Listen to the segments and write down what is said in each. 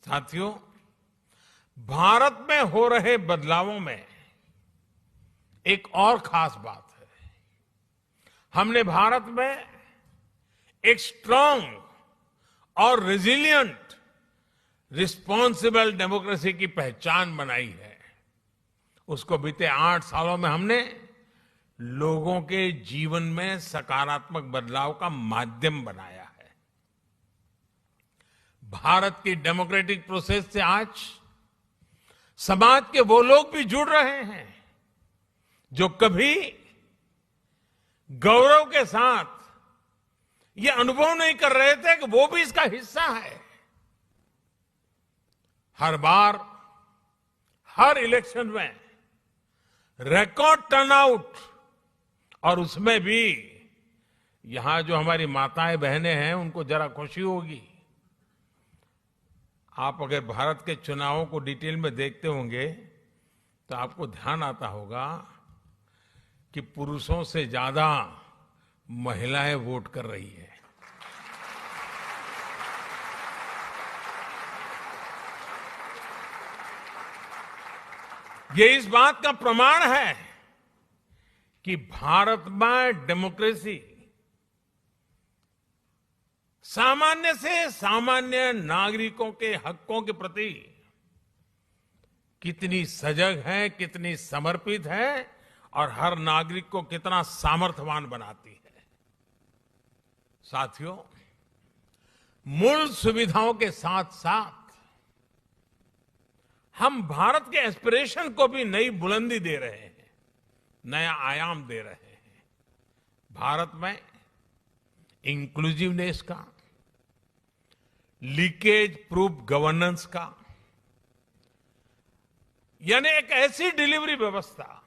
साथियों, भारत में हो रहे बदलावों में एक और खास बात है। हमने भारत में एक स्ट्रांग और रेजिलिएंट रिस्पॉन्सिबल डेमोक्रेसी की पहचान बनाई है। उसको बीते 8 सालों में हमने लोगों के जीवन में सकारात्मक बदलाव का माध्यम बनाया है। भारत की डेमोक्रेटिक प्रोसेस से आज समाज के वो लोग भी जुड़ रहे हैं जो कभी गौरव के साथ ये अनुभव नहीं कर रहे थे कि वो भी इसका हिस्सा है। हर बार हर इलेक्शन में रिकॉर्ड टर्नआउट, और उसमें भी यहां जो हमारी माताएं बहनें हैं उनको जरा खुशी होगी। आप अगर भारत के चुनावों को डिटेल में देखते होंगे तो आपको ध्यान आता होगा कि पुरुषों से ज्यादा महिलाएं वोट कर रही है। ये इस बात का प्रमाण है कि भारत में डेमोक्रेसी सामान्य से सामान्य नागरिकों के हकों के प्रति कितनी सजग है, कितनी समर्पित है और हर नागरिक को कितना सामर्थ्यवान बनाती है। साथियों, मूल सुविधाओं के साथ साथ हम भारत के एस्पिरेशन को भी नई बुलंदी दे रहे हैं, नया आयाम दे रहे हैं। भारत में इंक्लूसिवनेस का, लीकेज प्रूफ गवर्नेंस का, यानी एक ऐसी डिलीवरी व्यवस्था,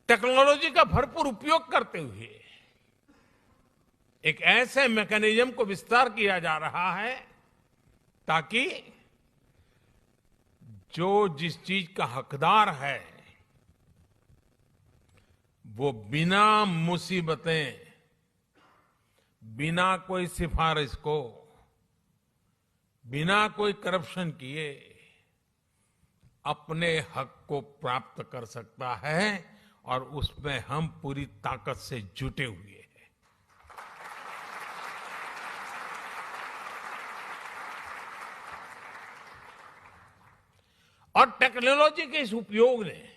टेक्नोलॉजी का भरपूर उपयोग करते हुए एक ऐसे मैकेनिज्म को विस्तार किया जा रहा है ताकि जो जिस चीज का हकदार है वो बिना मुसीबतें, बिना कोई सिफारिश को, बिना कोई करप्शन किए अपने हक को प्राप्त कर सकता है, और उसमें हम पूरी ताकत से जुटे हुए हैं। और टेक्नोलॉजी के इस उपयोग ने,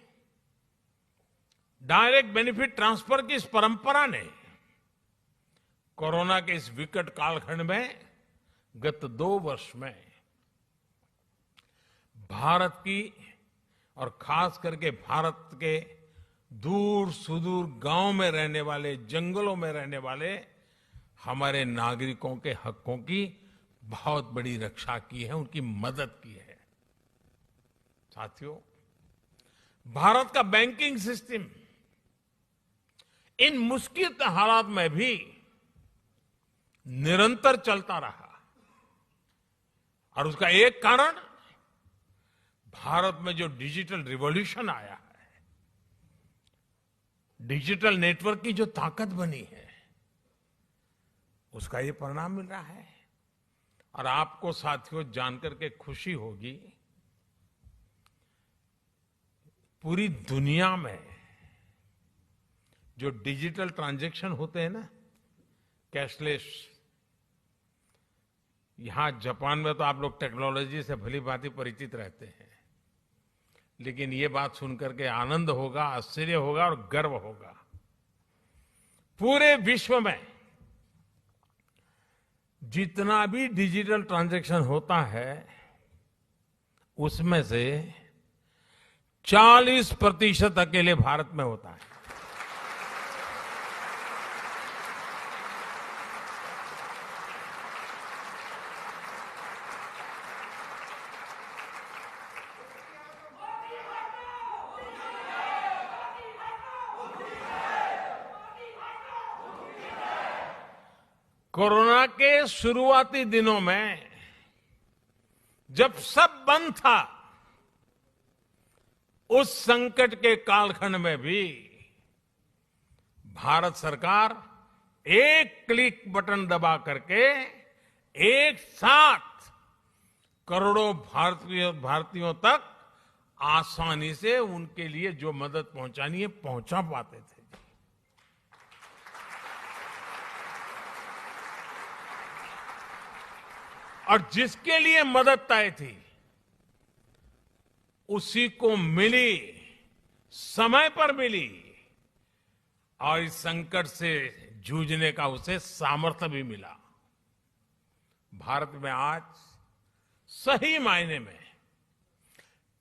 डायरेक्ट बेनिफिट ट्रांसफर की इस परंपरा ने कोरोना के इस विकट कालखंड में गत 2 वर्ष में भारत की और खास करके भारत के दूर सुदूर गांव में रहने वाले, जंगलों में रहने वाले हमारे नागरिकों के हकों की बहुत बड़ी रक्षा की है, उनकी मदद की है। साथियों, भारत का बैंकिंग सिस्टम इन मुश्किल हालात में भी निरंतर चलता रहा, और उसका एक कारण भारत में जो डिजिटल रिवॉल्यूशन आया है, डिजिटल नेटवर्क की जो ताकत बनी है, उसका ये परिणाम मिल रहा है। और आपको साथियों जानकर के खुशी होगी, पूरी दुनिया में जो डिजिटल ट्रांजैक्शन होते हैं ना, कैशलेस, यहां जापान में तो आप लोग टेक्नोलॉजी से भली भांति परिचित रहते हैं, लेकिन ये बात सुनकर के आनंद होगा, आश्चर्य होगा और गर्व होगा। पूरे विश्व में जितना भी डिजिटल ट्रांजैक्शन होता है उसमें से 40% अकेले भारत में होता है। कोरोना के शुरुआती दिनों में जब सब बंद था, उस संकट के कालखंड में भी भारत सरकार एक क्लिक बटन दबा करके एक साथ करोड़ों भारतीयों तक आसानी से उनके लिए जो मदद पहुंचानी है पहुंचा पाते थे। और जिसके लिए मदद तय थी उसी को मिली, समय पर मिली, और इस संकट से जूझने का उसे सामर्थ्य भी मिला। भारत में आज सही मायने में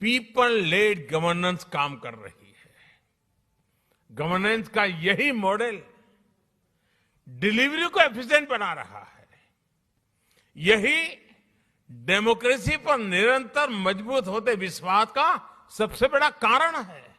पीपल लेड गवर्नेंस काम कर रही है। गवर्नेंस का यही मॉडल डिलीवरी को एफिशिएंट बना रहा है। यही डेमोक्रेसी पर निरंतर मजबूत होते विश्वास का सबसे बड़ा कारण है।